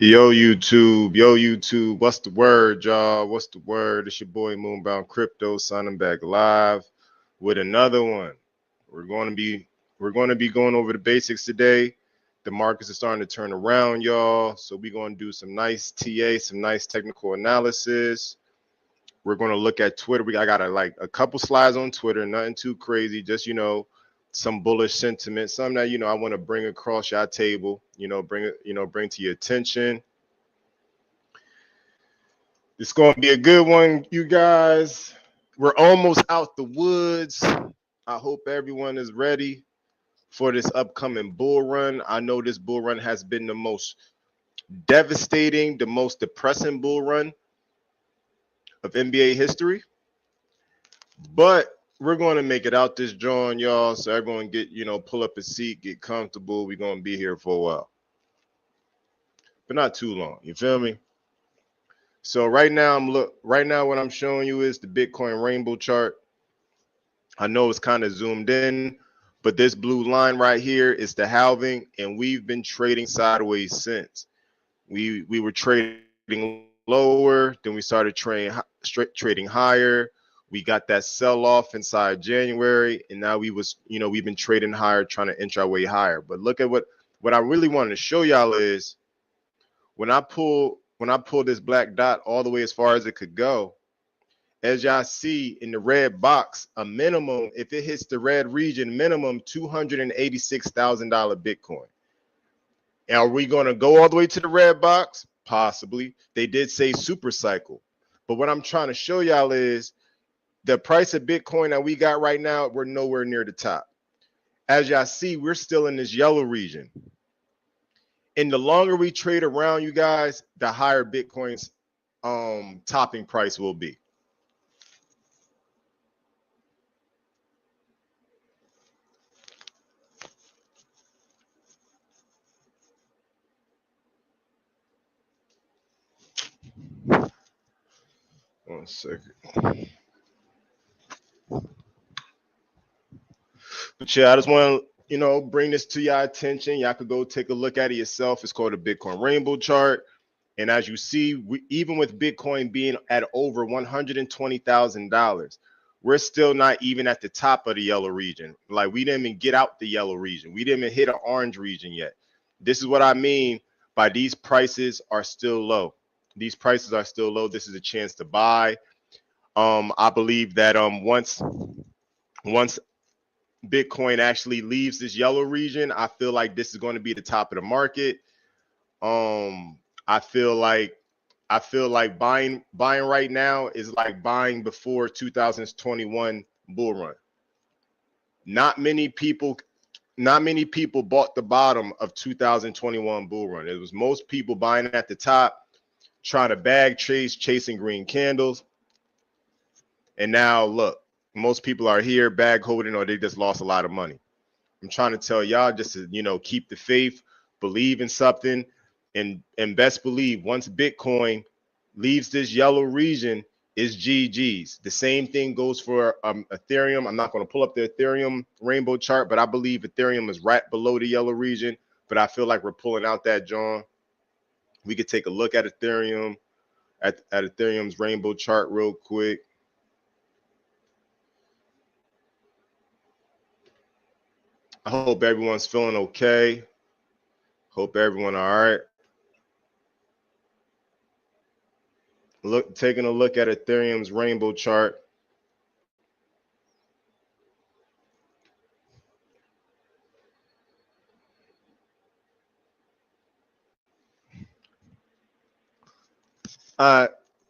Yo YouTube, what's the word, y'all? What's the word? It's your boy Moonbound Crypto signing back live with another one. We're going to be we're going to be going over the basics today. The markets are starting to turn around, y'all. So we're going to do some nice TA, some nice technical analysis. We're going to look at Twitter. I got a couple slides on Twitter, nothing too crazy, just some bullish sentiment, something that I want to bring across your table, bring to your attention. It's going to be a good one, you guys. We're almost out the woods. I hope everyone is ready for this upcoming bull run. I know this bull run has been the most devastating, the most depressing bull run of NBA history. But we're going to make it out this joint, y'all. So everyone get, pull up a seat, get comfortable. We're going to be here for a while. But not too long. You feel me? So right now what I'm showing you is the Bitcoin rainbow chart. I know it's kind of zoomed in, but this blue line right here is the halving, and we've been trading sideways since. We were trading lower, then we started trading higher. We got that sell off inside January, and now we've been trading higher, trying to inch our way higher. But look at what I really wanted to show y'all is when I pull this black dot all the way as far as it could go, as y'all see in the red box, a minimum, if it hits the red region, minimum $286,000 Bitcoin. And are we going to go all the way to the red box? Possibly. They did say super cycle. But what I'm trying to show y'all is the price of Bitcoin that we got right now, we're nowhere near the top. As y'all see, we're still in this yellow region. And the longer we trade around, you guys, the higher Bitcoin's topping price will be. One second. But yeah, I just want to, bring this to your attention. Y'all could go take a look at it yourself. It's called a Bitcoin rainbow chart. And as you see, even with Bitcoin being at over $120,000, we're still not even at the top of the yellow region. Like, we didn't even get out the yellow region. We didn't even hit an orange region yet. This is what I mean by these prices are still low. These prices are still low. This is a chance to buy. I believe that once Bitcoin actually leaves this yellow region, I feel like this is going to be the top of the market. I feel like buying right now is like buying before 2021 bull run. Not many people bought the bottom of 2021 bull run. It was most people buying at the top, trying to bag trades, chasing green candles. And now look, most people are here bag holding, or they just lost a lot of money. I'm trying to tell y'all just to, keep the faith, believe in something, and best believe once Bitcoin leaves this yellow region, is GG's. The same thing goes for Ethereum. I'm not going to pull up the Ethereum rainbow chart, but I believe Ethereum is right below the yellow region. But I feel like we're pulling out that, John. We could take a look at Ethereum, at Ethereum's rainbow chart real quick. I hope everyone's feeling okay. Hope everyone all right. Taking a look at Ethereum's rainbow chart.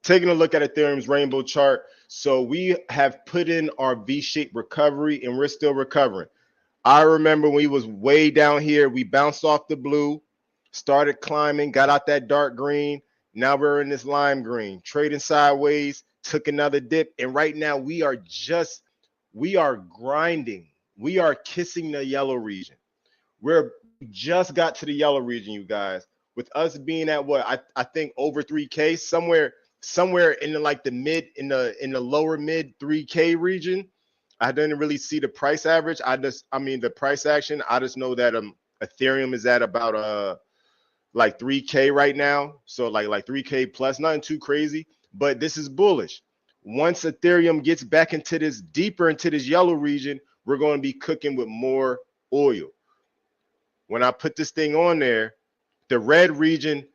Taking a look at Ethereum's rainbow chart. So we have put in our V-shaped recovery, and we're still recovering. I remember when we was way down here, we bounced off the blue, started climbing, got out that dark green. Now we're in this lime green, trading sideways, took another dip. And right now we are grinding. We are kissing the yellow region. We just got to the yellow region, you guys. With us being at what I think over 3K, somewhere in the lower mid 3K region. I didn't really see the price average. The price action. I just know that Ethereum is at about like 3K right now. So like 3K plus, nothing too crazy, but this is bullish. Once Ethereum gets back into this deeper into this yellow region, we're going to be cooking with more oil. When I put this thing on there, the red region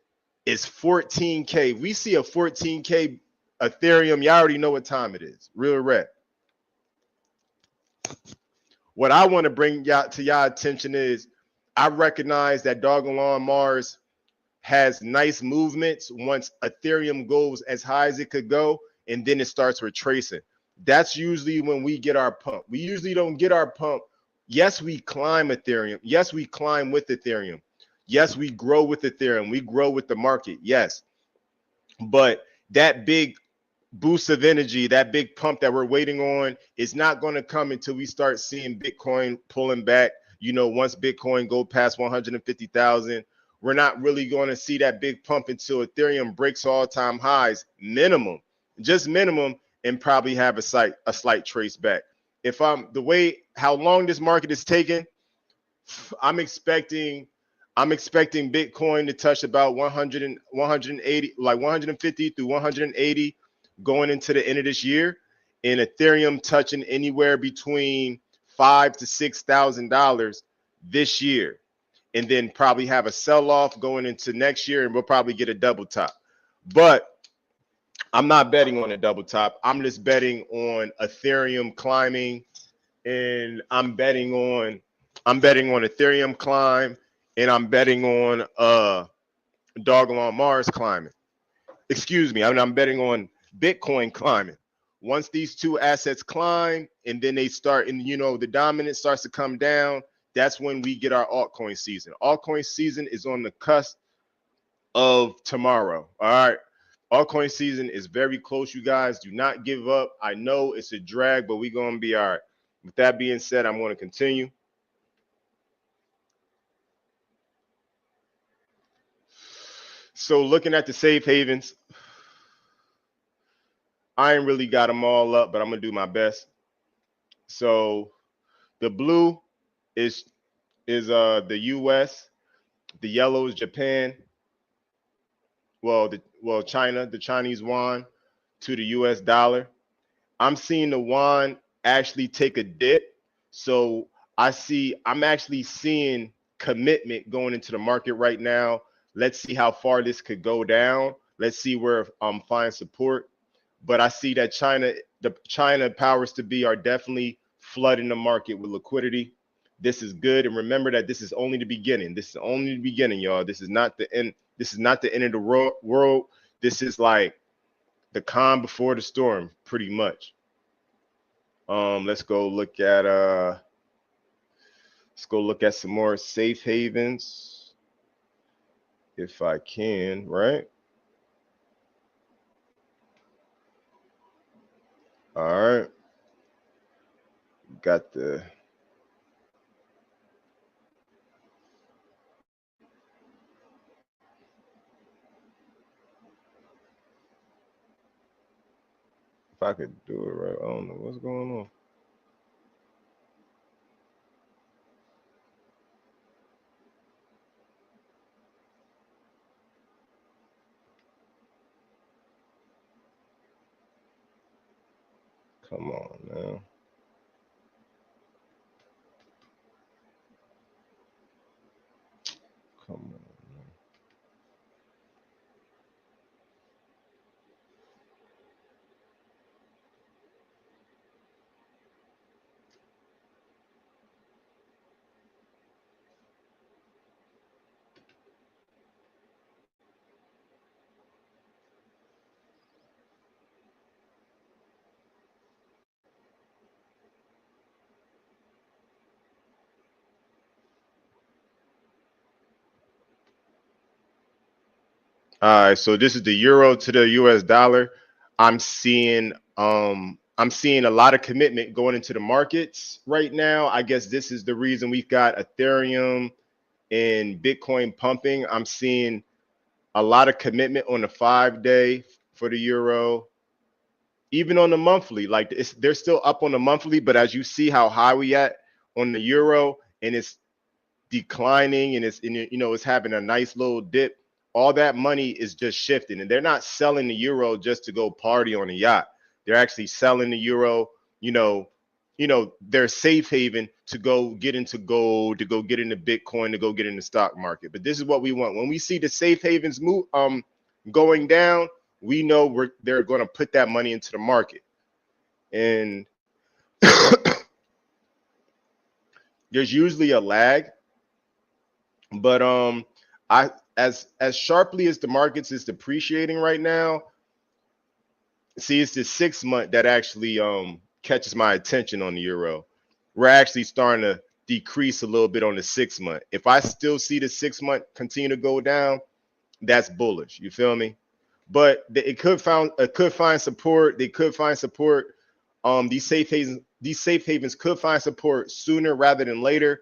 is 14K. We see a 14K Ethereum. You already know what time it is. Real red. What I want to bring y'all to y'all attention is I recognize that Dogelon Mars has nice movements once Ethereum goes as high as it could go, and then it starts retracing. That's usually when we get our pump. We usually don't get our pump. Yes, we climb Ethereum. Yes, we climb with Ethereum. Yes, we grow with Ethereum. We grow with the market. Yes. But that big boost of energy, that big pump that we're waiting on is not going to come until we start seeing Bitcoin pulling back. You know, once Bitcoin go past 150,000, we're not really going to see that big pump until Ethereum breaks all-time highs, minimum, just minimum, and probably have a slight trace back. If I'm the way how long this market is taking, I'm expecting Bitcoin to touch about 100 and 180, like 150 through 180 going into the end of this year, and Ethereum touching anywhere between $5,000 to $6,000 this year, and then probably have a sell-off going into next year, and we'll probably get a double top. But I'm not betting on a double top. I'm just betting on Ethereum climbing, and I'm betting on Ethereum climb, and I'm betting on Dogelon Mars climbing. Excuse me, I'm betting on Bitcoin climbing. Once these two assets climb and then they start, and you know the dominance starts to come down, that's when we get our altcoin season. Altcoin season is on the cusp of tomorrow. All right. Altcoin season is very close, you guys. Do not give up. I know it's a drag, but we're going to be all right. With that being said, I'm going to continue. So looking at the safe havens, I ain't really got them all up, but I'm going to do my best. So the blue is the US, the yellow is Japan, China, the Chinese yuan to the US dollar. I'm seeing the yuan actually take a dip. So I'm actually seeing commitment going into the market right now. Let's see how far this could go down. Let's see where find support. But I see that the China powers to be are definitely flooding the market with liquidity. This is good. And remember that this is only the beginning. This is only the beginning, y'all. This is not the end. This is not the end of the world. This is like the calm before the storm, pretty much. Let's go look at some more safe havens if I can, right? All right. Got the if I could do it right. I don't know what's going on. Come on now. Come on. All right, so this is the euro to the US dollar. I'm seeing a lot of commitment going into the markets right now. I guess this is the reason we've got Ethereum and Bitcoin pumping. I'm seeing a lot of commitment on the 5-day for the euro, even on the monthly. Like they're still up on the monthly, but as you see how high we at on the euro, and declining and it's having a nice little dip, all that money is just shifting, and they're not selling the euro just to go party on a yacht. They're actually selling the euro, their safe haven to go get into gold, to go get into Bitcoin, to go get in the stock market. But this is what we want. When we see the safe havens move going down, we know they're going to put that money into the market. And there's usually a lag, but as sharply as the markets is depreciating right now, see, it's the 6 month that actually catches my attention on the euro. We're actually starting to decrease a little bit on the 6 month. If I still see the 6 month continue to go down, that's bullish. You feel me? But it could find support. They could find support. These safe havens could find support sooner rather than later.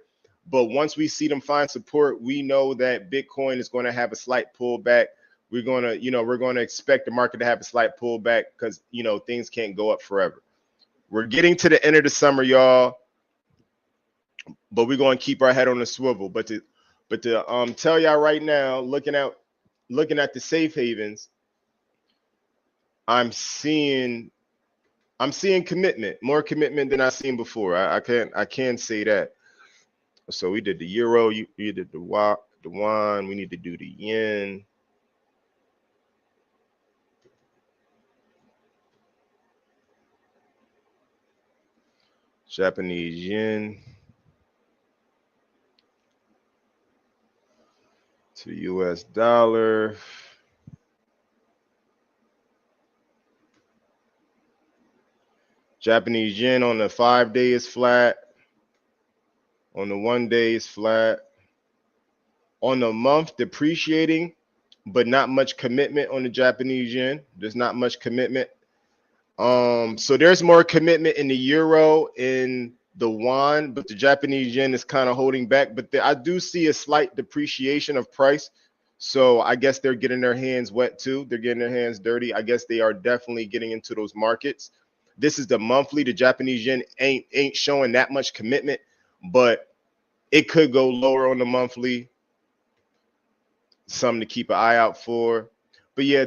But once we see them find support, we know that Bitcoin is going to have a slight pullback. We're going to expect the market to have a slight pullback because, things can't go up forever. We're getting to the end of the summer, y'all, but we're going to keep our head on the swivel. But to tell y'all right now, looking at the safe havens, I'm seeing commitment, more commitment than I've seen before. I can't say that. So we did the euro, you did the yuan, we need to do the yen. Japanese yen to US dollar. Japanese yen on the 5 day is flat. On the 1 day is flat. On the month, depreciating, but not much commitment on the Japanese yen. There's not much commitment. So there's more commitment in the euro, in the yuan, but the Japanese yen is kind of holding back. But I do see a slight depreciation of price. So I guess they're getting their hands wet too. They're getting their hands dirty. I guess they are definitely getting into those markets. This is the monthly. The Japanese yen ain't showing that much commitment, but it could go lower on the monthly. Something to keep an eye out for. But yeah,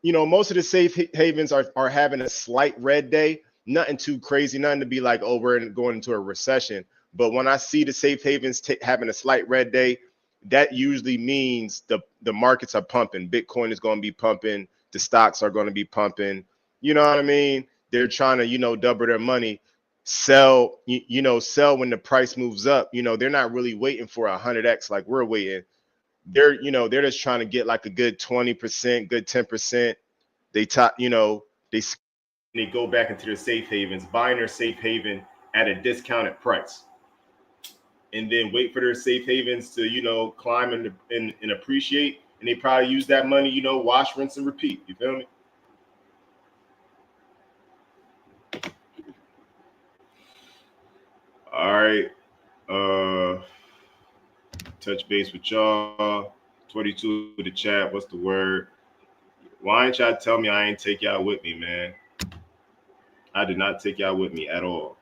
most of the safe havens are having a slight red day. Nothing too crazy, nothing to be like, oh, we're going into a recession. But when I see the safe havens having a slight red day, that usually means the markets are pumping. Bitcoin is going to be pumping. The stocks are going to be pumping. You know what I mean? They're trying to, double their money. Sell, sell when the price moves up. They're not really waiting for 100x like we're waiting. They're just trying to get like a good 20%, good 10%. They go back into their safe havens, buying their safe haven at a discounted price, and then wait for their safe havens to climb and appreciate, and they probably use that money, wash, rinse, and repeat. You feel me? All right. Touch base with y'all. 22 in the chat. What's the word? Why ain't y'all tell me I ain't take y'all with me, man? I did not take y'all with me at all.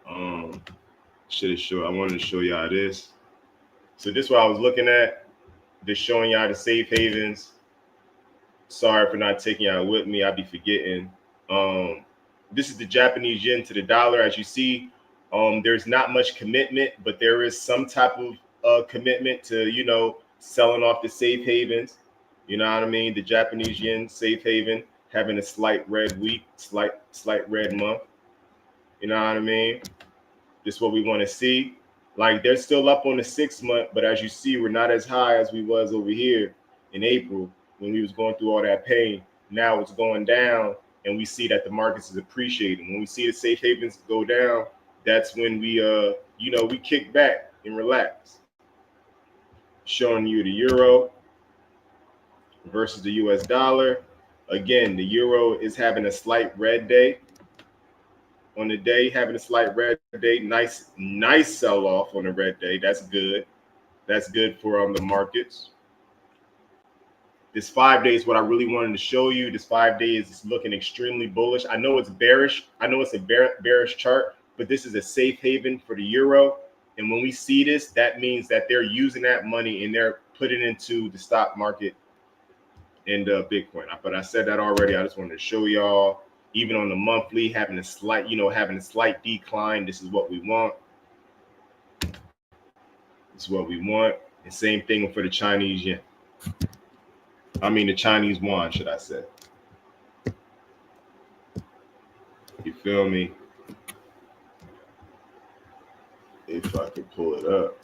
I wanted to show y'all this. So this is what I was looking at. Just showing y'all the safe havens. Sorry for not taking y'all with me. I'll be forgetting. This is the Japanese yen to the dollar. As you see, there's not much commitment, but there is some type of commitment to, selling off the safe havens. You know what I mean? The Japanese yen safe haven having a slight red week, slight red month. You know what I mean? This is what we want to see. Like, they're still up on the 6 month, but as you see, we're not as high as we was over here in April when we was going through all that pain. Now it's going down, and we see that the markets is appreciating. When we see the safe havens go down, that's when we we kick back and relax. Showing you the euro versus the US dollar. Again, the euro is having a slight red day. On the day, having a slight red day. Nice sell off on a red day. That's good. That's good for the markets. This 5 day is what I really wanted to show you. This 5 days is looking extremely bullish. I know it's bearish. I know it's a bearish chart, but this is a safe haven for the euro. And when we see this, that means that they're using that money and they're putting it into the stock market and Bitcoin. But I said that already. I just wanted to show y'all, even on the monthly, having a slight decline. This is what we want. This is what we want. And same thing for the Chinese yen. The Chinese yuan, should I say. You feel me? If I could pull it up.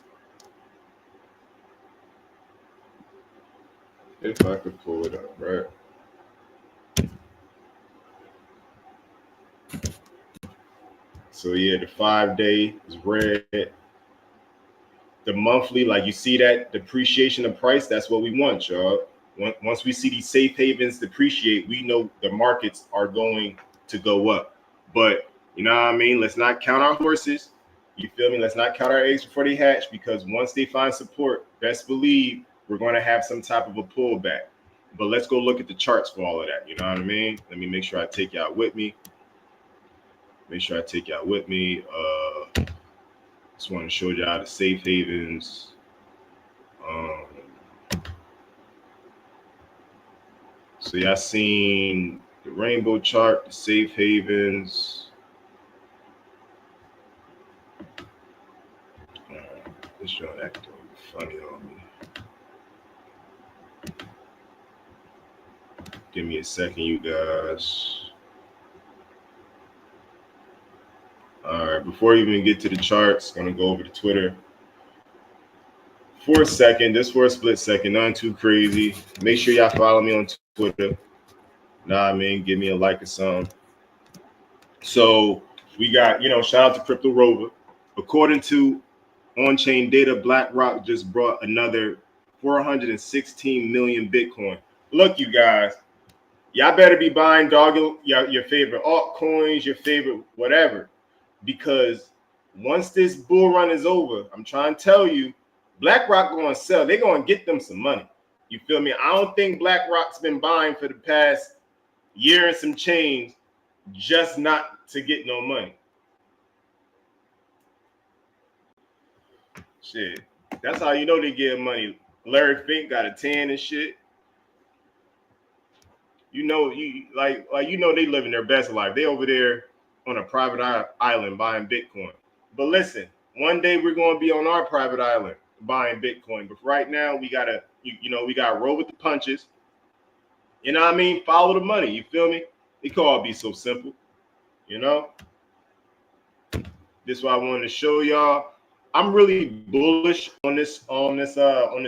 If I could pull it up, right? So yeah, the 5 day is red. The monthly, like you see that depreciation of price, that's what we want, y'all. Once we see these safe havens depreciate, we know the markets are going to go up. But you know what I mean? Let's not count our horses. You feel me? Let's not count our eggs before they hatch, because once they find support, best believe we're going to have some type of a pullback. But let's go look at the charts for all of that. You know what I mean? Let me make sure I take y'all with me. Just want to show y'all the safe havens. So y'all seen the rainbow chart, the safe havens. This joint acting funny on me. Give me a second, you guys. All right, before you even get to the charts, I'm gonna go over to Twitter for a second, just for a split second, nothing too crazy. Make sure y'all follow me on Twitter. Give me a like or something. So we got, shout out to Crypto Rover. According to on-chain data, BlackRock just brought another 416 million Bitcoin. Look, you guys, y'all better be buying your favorite altcoins, your favorite whatever, because once this bull run is over, I'm trying to tell you, BlackRock going to sell. They're going to get them some money. You feel me? I don't think BlackRock's been buying for the past year and some change just not to get no money. Shit, that's how you know they get money. Larry Fink got a 10 and shit. They living their best life. They over there on a private island buying Bitcoin. But listen, one day we're going to be on our private island buying Bitcoin. But right now we gotta, we gotta roll with the punches. You know what I mean? Follow the money. You feel me? It could all be so simple. This is what I wanted to show y'all. I'm really bullish on this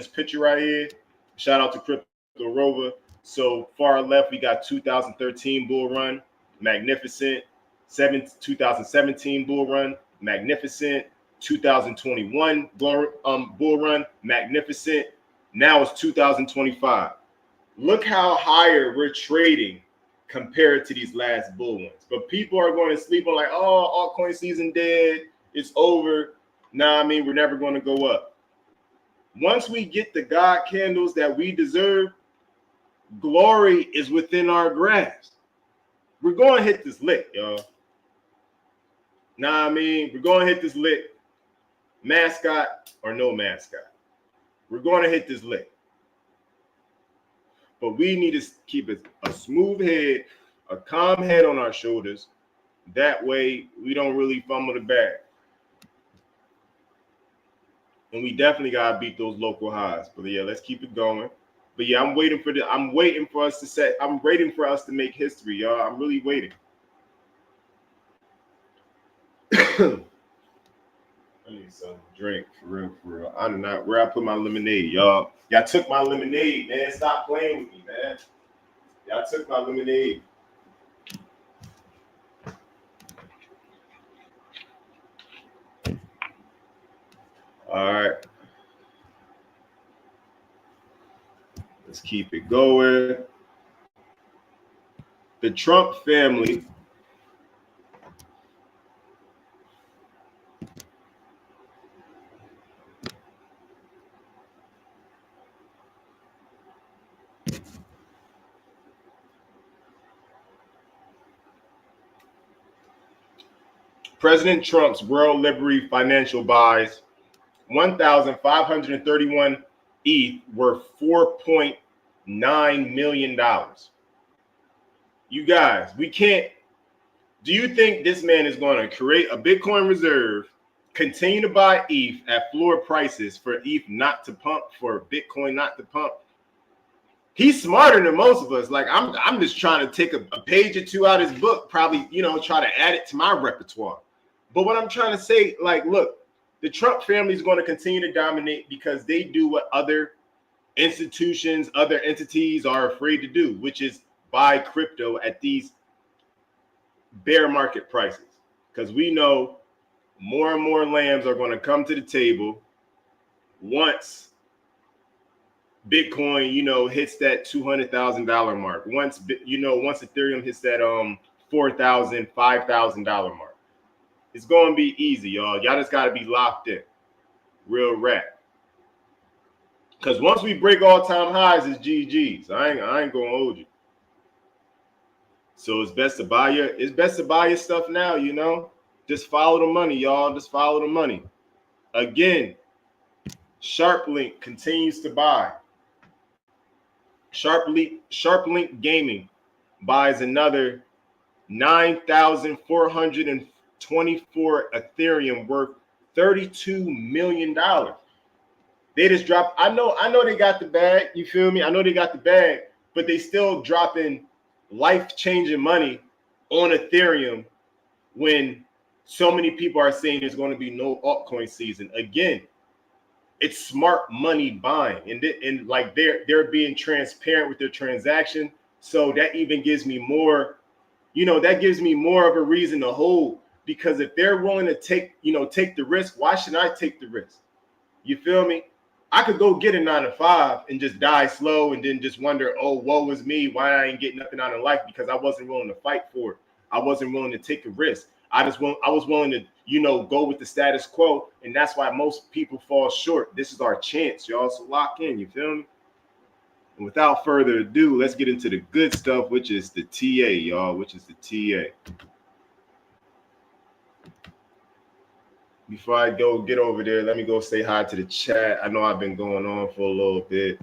picture right here. Shout out to Crypto Rover. So far left, we got 2013 bull run, magnificent. 2017 bull run, magnificent. 2021 bull run, magnificent. Now it's 2025. Look how higher we're trading compared to these last bull ones. But people are going to sleep on like, oh, altcoin season dead. It's over. We're never going to go up. Once we get the God candles that we deserve, glory is within our grasp. We're going to hit this lick, y'all. We're going to hit this lick. Mascot or no mascot. We're going to hit this lick. But we need to keep a smooth head, a calm head on our shoulders. That way, we don't really fumble the bag. And we definitely gotta beat those local highs. But yeah, let's keep it going. But yeah, I'm waiting for us to make history, y'all. I'm really waiting. I need some drink for real. I do not where I put my lemonade, y'all. Y'all took my lemonade, man. Stop playing with me, man. Y'all took my lemonade. All right. Let's keep it going. The Trump family President Trump's World Liberty Financial buys 1,531 ETH worth $4.9 million. You guys, we can't. Do you think this man is going to create a Bitcoin reserve, continue to buy ETH at floor prices for ETH not to pump, for Bitcoin not to pump? He's smarter than most of us. Like I'm just trying to take a page or two out of his book, probably, try to add it to my repertoire. But what I'm trying to say, like, look, the Trump family is going to continue to dominate because they do what other institutions, other entities are afraid to do, which is buy crypto at these bear market prices. Because we know more and more lambs are going to come to the table once Bitcoin, hits that $200,000 mark. Once Ethereum hits that $4,000, $5,000 mark. It's going to be easy, y'all. Y'all just got to be locked in. Real rap. Because once we break all-time highs, it's GG's. I ain't going to hold you. So it's best to buy your stuff now, Just follow the money, y'all. Just follow the money. Again, SharpLink continues to buy. SharpLink Gaming buys another 9,424 Ethereum worth $32 million. They just dropped. I know they got the bag. You feel me? I know they got the bag, but they still dropping life-changing money on Ethereum when so many people are saying there's going to be no altcoin season. Again, it's smart money buying, and like they're being transparent with their transaction. So that even gives me more, that gives me more of a reason to hold, because if they're willing to take the risk, why should I take the risk? You feel me? I could go get a 9-to-5 and just die slow and then just wonder, oh, woe is me, why I ain't getting nothing out of life, because I wasn't willing to fight for it. I wasn't willing to take a risk. I was willing to, go with the status quo, and that's why most people fall short. This is our chance, y'all. So lock in, you feel me? And without further ado, let's get into the good stuff, which is the TA, y'all, which is the TA. Before I go get over there, let me go say hi to the chat. I know I've been going on for a little bit.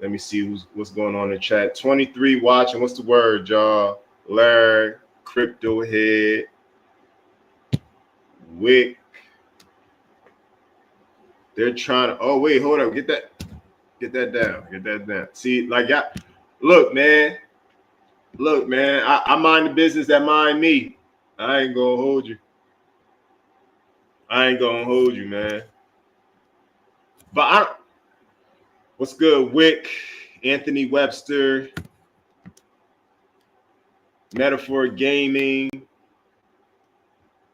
Let me see what's going on in the chat. 23 watching. What's the word, y'all? Larry, Crypto Head, Wick. They're trying to. Oh wait, hold up. Get that down. Get that down. See, like, look, man. I mind the business that mind me. I ain't gonna hold you. Man. But what's good, Wick, Anthony Webster, Metaphor Gaming,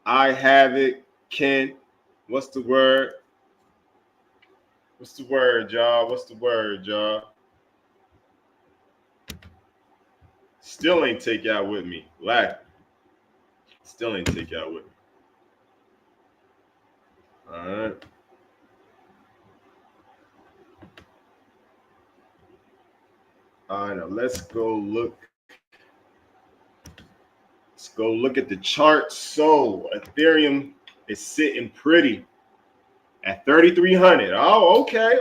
I Have It, Ken. What's the word? Y'all? Still ain't take out with me. Still ain't take out with me. All right. All right, now let's go look at the chart. So Ethereum is sitting pretty at 3,300. Oh, okay.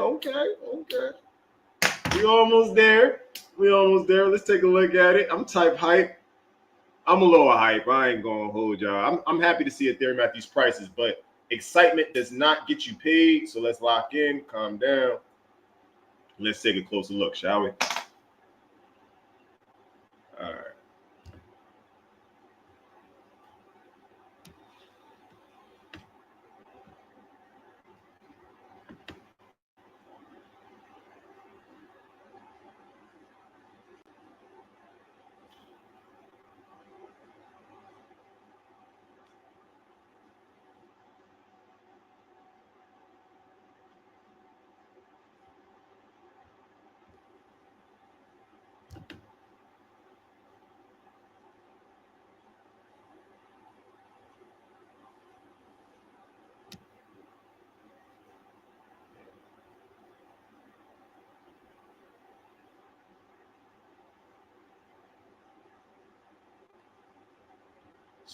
We almost there. Let's take a look at it. I'm type hype. I'm a little hype. I ain't gonna hold y'all. I'm happy to see Ethereum at these prices, but excitement does not get you paid. So let's lock in, calm down. Let's take a closer look, shall we? All right.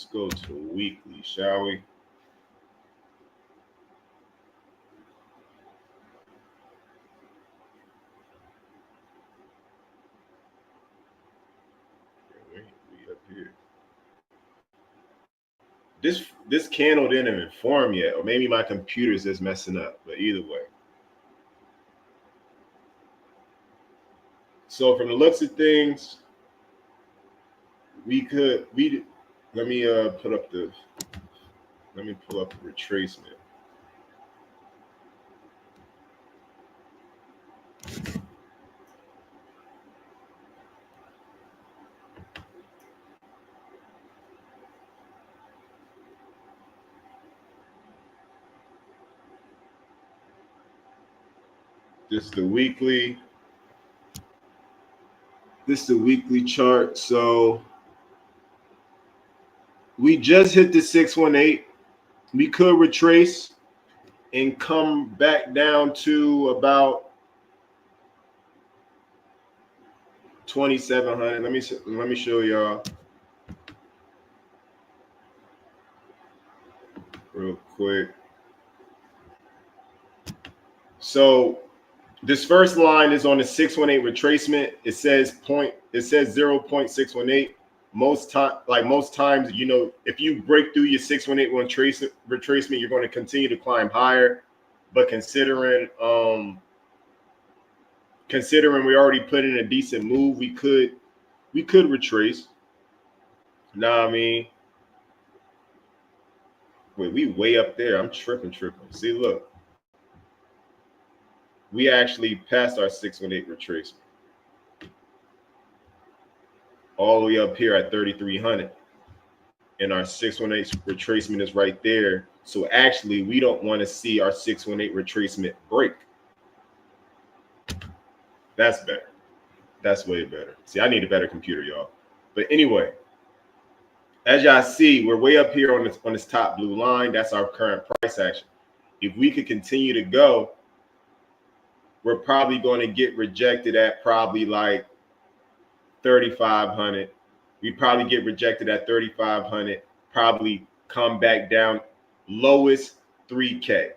Let's go to weekly, shall we? We up here. This candle didn't even form yet, or maybe my computer's just messing up. But either way. So from the looks of things, let me pull up the retracement. This is the weekly. This is the weekly chart. So we just hit the 618. We could retrace and come back down to about 2,700. Let me show y'all real quick. So this first line is on the 618 retracement. It says 0.618. Most times, you know, if you break through your 618 retracement, you're going to continue to climb higher. But considering we already put in a decent move, we could retrace. Nah, I mean, wait, we way up there. I'm tripping. See, look. We actually passed our 618 retracement. All the way up here at 3,300. And our 618 retracement is right there. So actually, we don't want to see our 618 retracement break. That's better. That's way better. See, I need a better computer, y'all. But anyway, as y'all see, we're way up here on this top blue line. That's our current price action. If we could continue to go, we're probably going to get rejected at probably like 3,500. We probably get rejected at 3,500. Probably come back down, lowest 3K.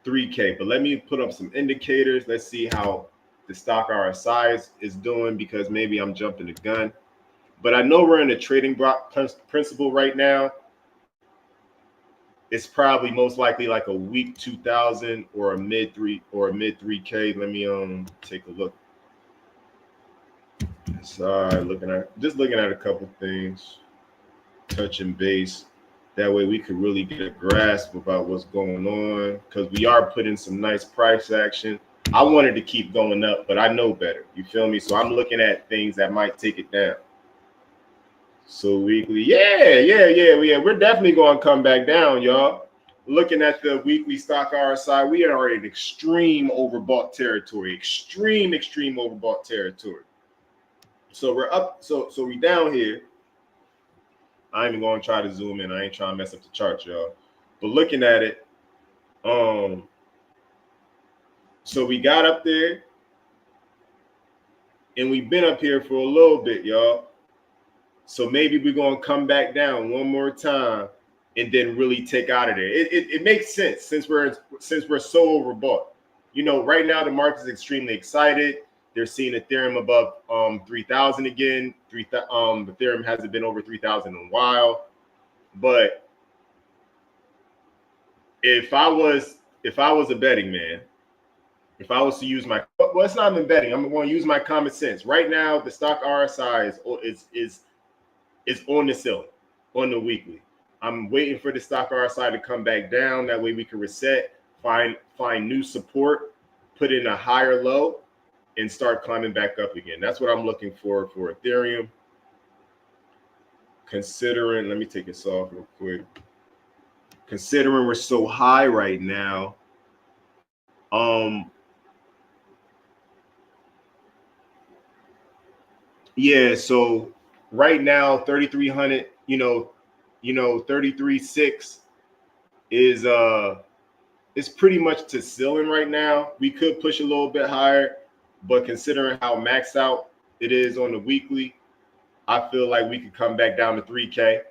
But let me put up some indicators. Let's see how the stock RSI is doing, because maybe I'm jumping the gun. But I know we're in a trading block principle right now. It's probably most likely like a weak 2,000 or a mid 3K. Let me take a look. Sorry, looking at a couple things, touching base. That way we could really get a grasp about what's going on, because we are putting some nice price action. I wanted to keep going up, but I know better. You feel me? So I'm looking at things that might take it down. So weekly, yeah. We're definitely going to come back down, y'all. Looking at the weekly stock RSI, we are in extreme overbought territory. Extreme overbought territory. So we're up. So we down here. I ain't even going to try to zoom in. I ain't trying to mess up the chart, y'all. But looking at it, so we got up there, and we've been up here for a little bit, y'all. So maybe we're going to come back down one more time and then really take out of there. It makes sense since we're so overbought. You know, right now the market is extremely excited. They're seeing Ethereum above 3,000 again. Ethereum hasn't been over 3,000 in a while. But if I was a betting man, if I was to use my, well, it's not even betting. I'm going to use my common sense. Right now, the stock RSI is on the ceiling, on the weekly. I'm waiting for the stock RSI to come back down. That way we can reset, find new support, put in a higher low, and start climbing back up again. That's what I'm looking for Ethereum. Considering, let me take this off real quick. Considering we're so high right now, yeah, so right now 3,300, 33.6 is pretty much to ceiling right now. We could push a little bit higher, but considering how maxed out it is on the weekly, I feel like we could come back down to 3K.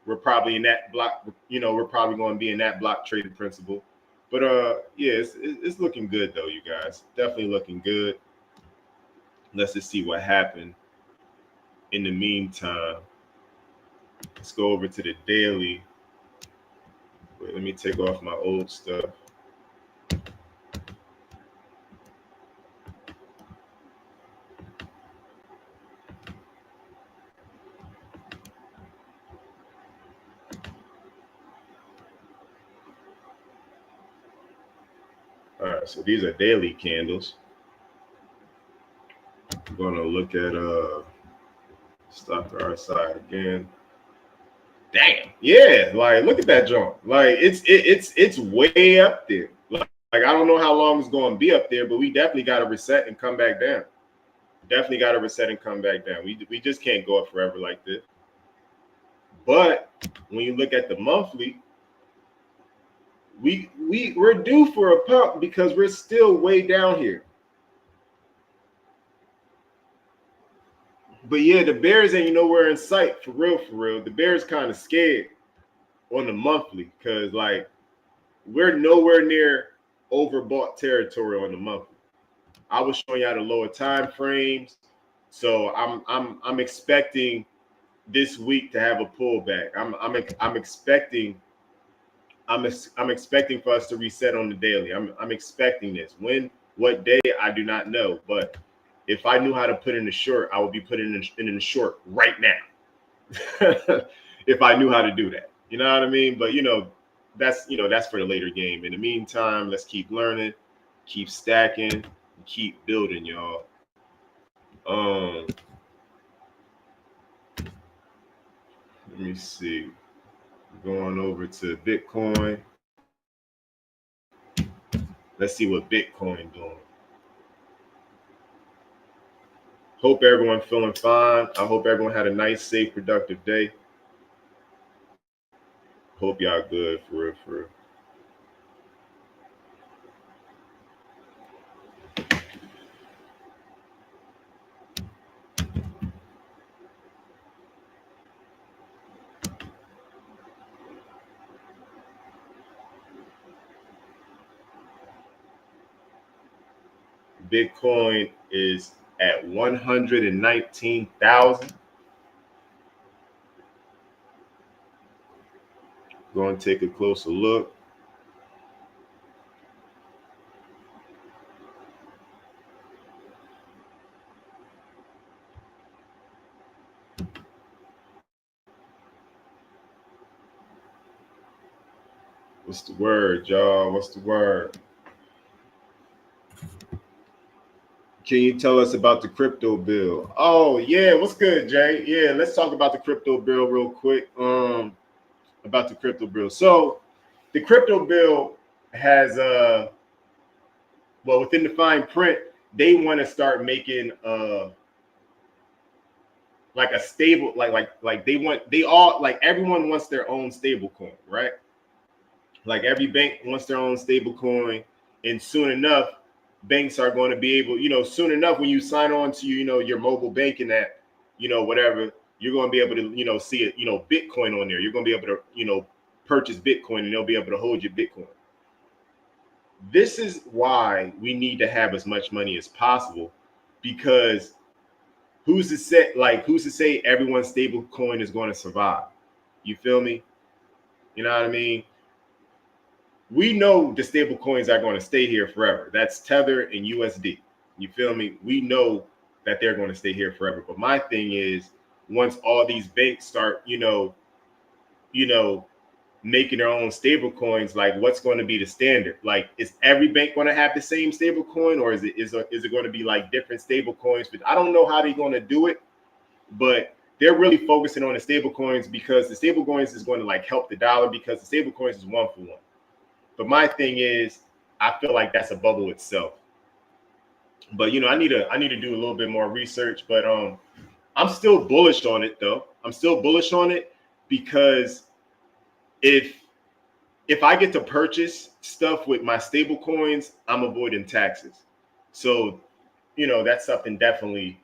we're probably in that block. We're probably going to be in that block trading principle. But yeah, it's looking good though, you guys. Definitely looking good. Let's just see what happened. In the meantime, let's go over to the daily. Wait, let me take off my old stuff. All right, so these are daily candles. I'm going to look at stock RSI again. Damn, yeah, like look at that jump. Like it's way up there. Like I don't know how long it's going to be up there, but we definitely got to reset and come back down. Definitely got to reset and come back down. We just can't go up forever like this. But when you look at the monthly, we're due for a pump because we're still way down here. But yeah, the Bears ain't nowhere in sight for real, for real. The Bears kind of scared on the monthly because like we're nowhere near overbought territory on the monthly. I was showing y'all the lower time frames, so I'm expecting this week to have a pullback. I'm expecting for us to reset on the daily. I'm expecting this. When, what day, I do not know. But if I knew how to put in a short, I would be putting in a short right now. If I knew how to do that, you know what I mean? But that's for the later game. In the meantime, let's keep learning, keep stacking, keep building, y'all. Let me see. Going over to Bitcoin. Let's see what Bitcoin doing. Hope everyone feeling fine. I hope everyone had a nice, safe, productive day. Hope y'all good for real, for real. Bitcoin is at 119,000. Go and take a closer look. What's the word, y'all? What's the word? Can you tell us about the crypto bill? Oh, yeah. What's good, Jay? Yeah, let's talk about the crypto bill real quick. About the crypto bill. So the crypto bill has within the fine print, they want to start making like a stable, everyone wants their own stable coin, right? Like every bank wants their own stable coin, and soon enough, banks are going to be able, soon enough when you sign on to your mobile banking app, whatever, you're going to be able to see it, Bitcoin on there. You're going to be able to purchase Bitcoin, and they'll be able to hold your Bitcoin. This is why we need to have as much money as possible, because who's to say everyone's stable coin is going to survive? You feel me? You know what I mean? We know the stable coins are going to stay here forever. That's Tether and USD. You feel me? We know that they're going to stay here forever. But my thing is, once all these banks start, making their own stable coins, like what's going to be the standard? Like, is every bank going to have the same stable coin, or is it going to be like different stable coins? But I don't know how they're going to do it, but they're really focusing on the stable coins because the stable coins is going to like help the dollar, because the stable coins is 1 for 1. But my thing is, I feel like that's a bubble itself. But I need to do a little bit more research. But I'm still bullish on it, though. I'm still bullish on it because if I get to purchase stuff with my stable coins, I'm avoiding taxes. So that's something definitely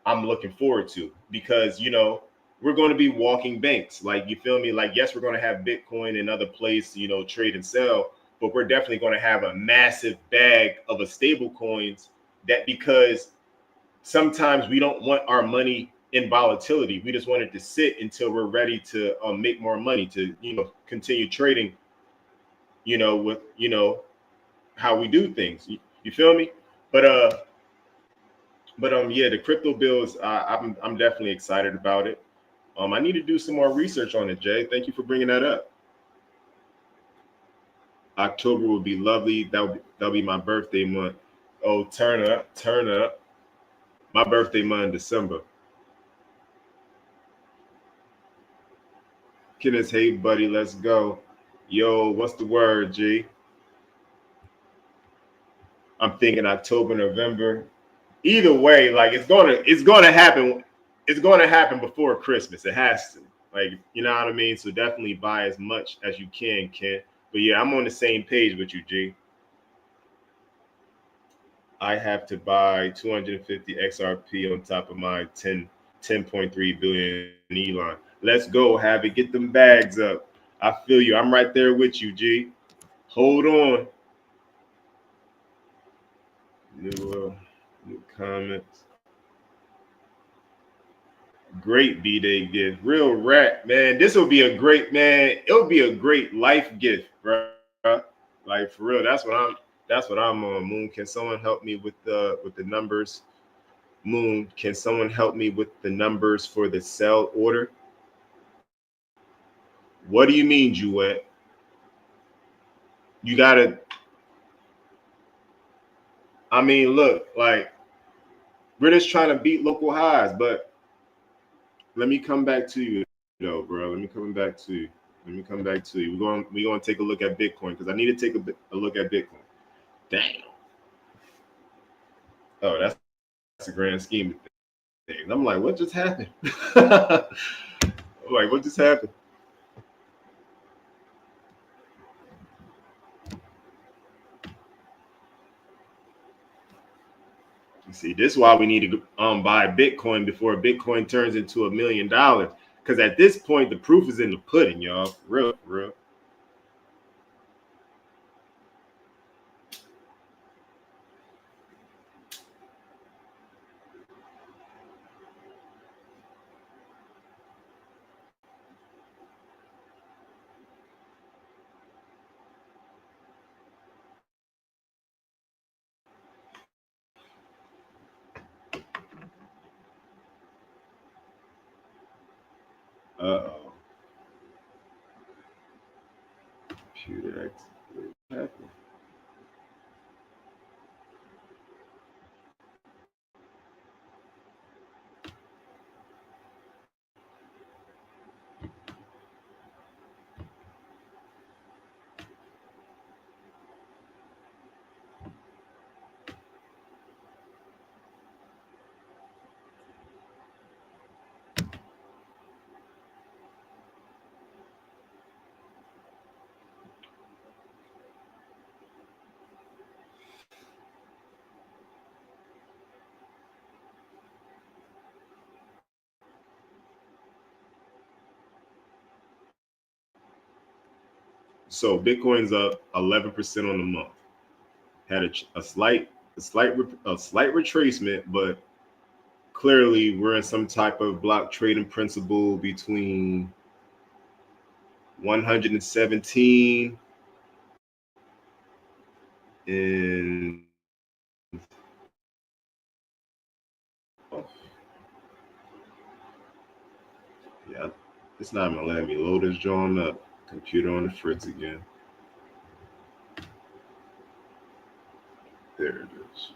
I'm looking forward to, because we're going to be walking banks. Like, you feel me? Like, yes, we're going to have Bitcoin and other places, trade and sell, but we're definitely going to have a massive bag of a stable coins that, because sometimes we don't want our money in volatility. We just want it to sit until we're ready to make more money to, continue trading, with, how we do things. You feel me? But yeah, the crypto bills, I'm definitely excited about it. I need to do some more research on it, Jay. Thank you for bringing that up. October would be lovely. That'll be my birthday month. Oh, turn up, turn up. My birthday month in December. Kenneth, hey buddy, let's go. Yo, what's the word, G? I'm thinking October, November. Either way, like, it's gonna happen. It's gonna happen before Christmas. It has to. Like, you know what I mean? So definitely buy as much as you can, Ken. But yeah, I'm on the same page with you, G. I have to buy 250 XRP on top of my 10.3 billion Elon. Let's go, have it. Get them bags up. I feel you. I'm right there with you, G. Hold on. New comments. Great B-Day gift. Real rat, man. This will be a great, man. It'll be a great life gift, bro. Like, for real. That's what I'm on. Moon, can someone help me with the numbers? Moon, can someone help me with the numbers for the sell order? What do you mean, Jouet? You gotta, I mean, look, like, we're just trying to beat local highs, but let me come back to you though, bro. Let me come back to you. Let me come back to you. We're going to take a look at Bitcoin, because I need to take a look at Bitcoin. Damn. Oh, that's a grand scheme of things. I'm like, what just happened? Like, what just happened? You see, this is why we need to buy Bitcoin before Bitcoin turns into $1 million. Because at this point, the proof is in the pudding, y'all. For real, for real. Uh-oh. Computer X. What happened? So Bitcoin's up 11% on the month. Had a slight retracement, but clearly we're in some type of block trading principle between 117 and, oh, yeah, it's not gonna let me load this joint up. Computer on the fritz again. There it is.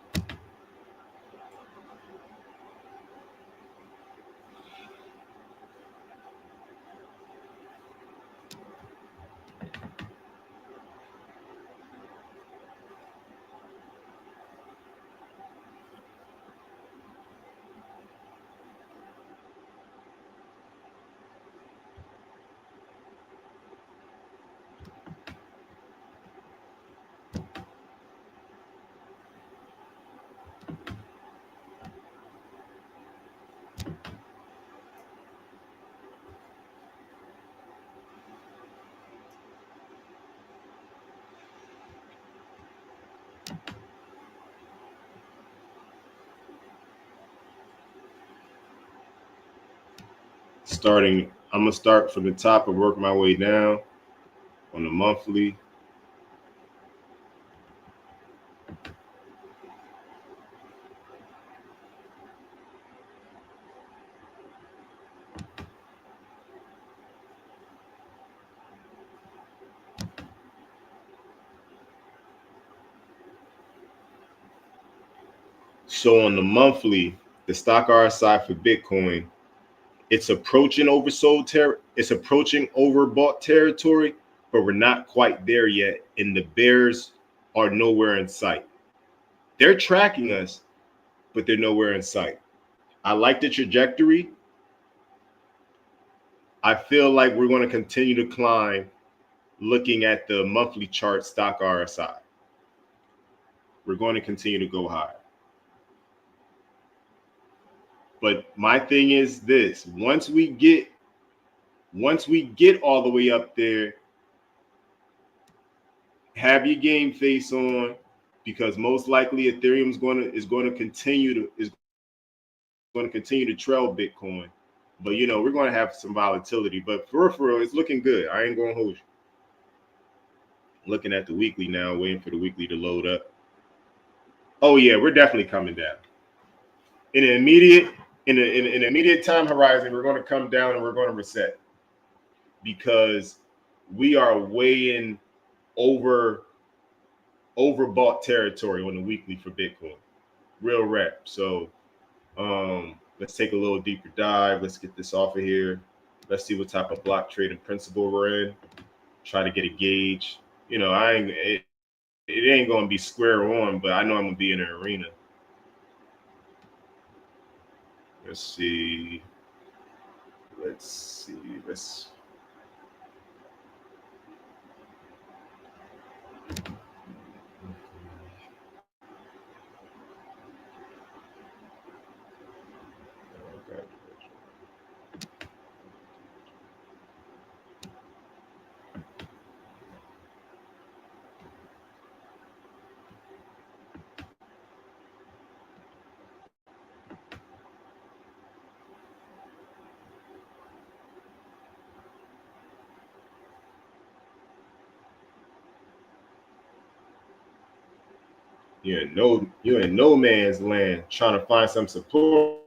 I'm gonna start from the top and work my way down on the monthly. So on the monthly, the stock RSI for Bitcoin, it's approaching it's approaching overbought territory, but we're not quite there yet. And the bears are nowhere in sight. They're tracking us, but they're nowhere in sight. I like the trajectory. I feel like we're going to continue to climb looking at the monthly chart stock RSI. We're going to continue to go higher. But my thing is this, once we get all the way up there, have your game face on, because most likely Ethereum is going to continue to trail Bitcoin. But we're going to have some volatility. But for real, it's looking good. I ain't going to hold you. Looking at the weekly now, waiting for the weekly to load up. Oh yeah, we're definitely coming down. In an immediate time horizon, we're going to come down and we're going to reset, because we are way in overbought territory on the weekly for Bitcoin. Real rep. So let's take a little deeper dive. Let's get this off of here. Let's see what type of block trading principle we're in. Try to get a gauge. It ain't gonna be square on, but I know I'm gonna be in an arena. Let's see. You're in no man's land trying to find some support,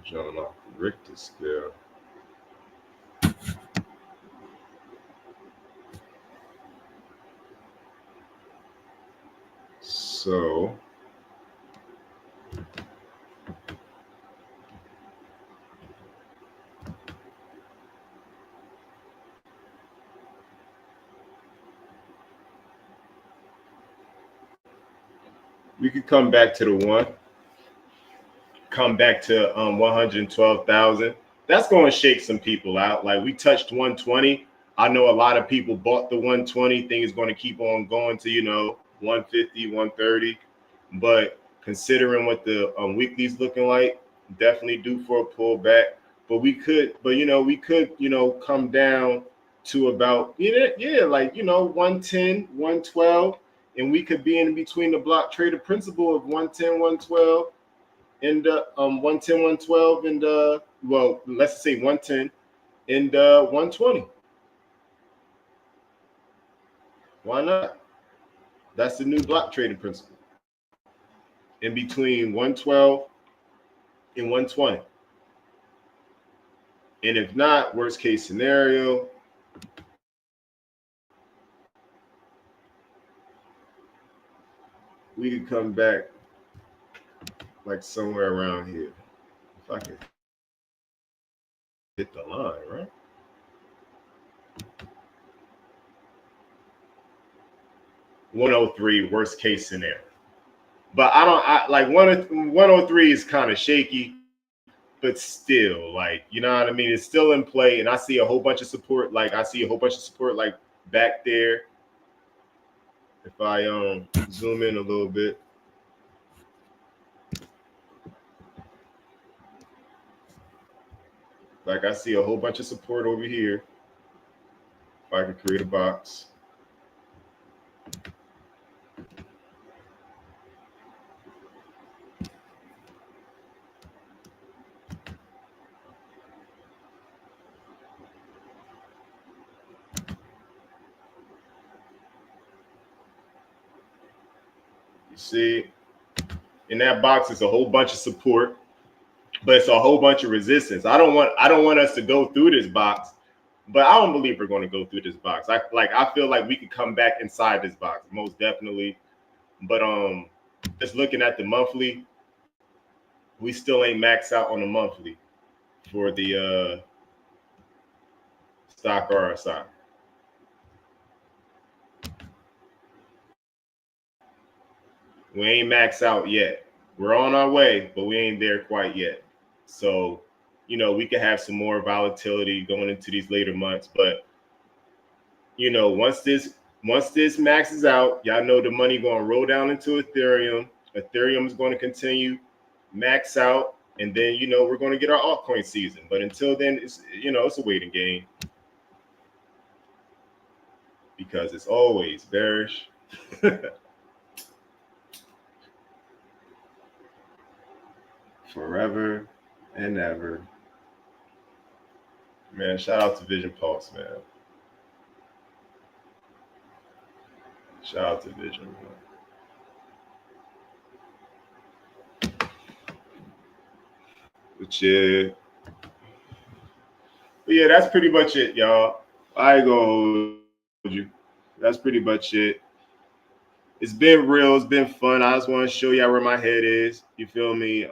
John off the Richter scale. So we could come back to the one. Come back to 112,000. That's going to shake some people out. Like, we touched 120. I know a lot of people bought the 120. Thing is going to keep on going to 150, 130. But considering what the weekly's looking like, definitely due for a pullback. But we could come down to about 110, 112, and we could be in between the block trader principle of 110, 112. And 110, 112, and well, let's say 110 and 120. Why not? That's the new block trading principle. In between 112 and 120. And if not, worst case scenario, we could come back like somewhere around here. If I could hit the line, right? $103, worst case scenario. But I like 103 is kind of shaky. but still, like, you know what I mean? It's still in play, and I see a whole bunch of support. Like, I see a whole bunch of support, like, back there. If I zoom in a little bit. Like, I see a whole bunch of support over here. If I can create a box. You see, in that box is a whole bunch of support, but it's a whole bunch of resistance. I don't want us to go through this box, but I don't believe we're going to go through this box. I feel like we could come back inside this box, most definitely. But just looking at the monthly, we still ain't maxed out on the monthly for the stock RSI. We ain't maxed out yet. We're on our way, but we ain't there quite yet. So, you know, we could have some more volatility going into these later months. But, you know, once this maxes out, y'all know the money going to roll down into Ethereum. Ethereum is going to continue max out, and then, you know, we're going to get our altcoin season. But until then, it's, you know, it's a waiting game because it's always bearish. Forever and ever. Man, shout out to Vision Pulse, man. Shout out to Vision, man. But yeah, that's pretty much it, y'all. I ain't gonna hold you. That's pretty much it. It's been real. It's been fun. I just want to show y'all where my head is. You feel me?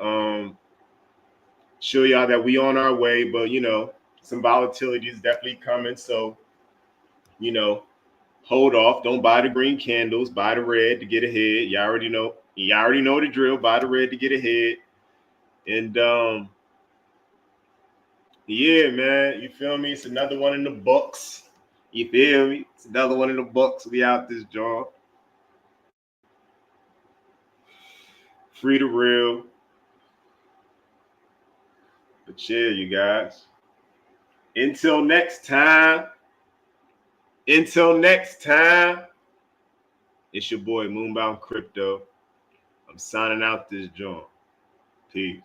Show y'all that we on our way, but you know, some volatility is definitely coming. So, you know, hold off. Don't buy the green candles. Buy the red to get ahead. You already know. You already know the drill. Buy the red to get ahead. And yeah, man. You feel me? It's another one in the books. You feel me? It's another one in the books. We out this joint. Free to real. But yeah, you guys. Until next time. It's your boy Moonbound Crypto. I'm signing out this joint. Peace.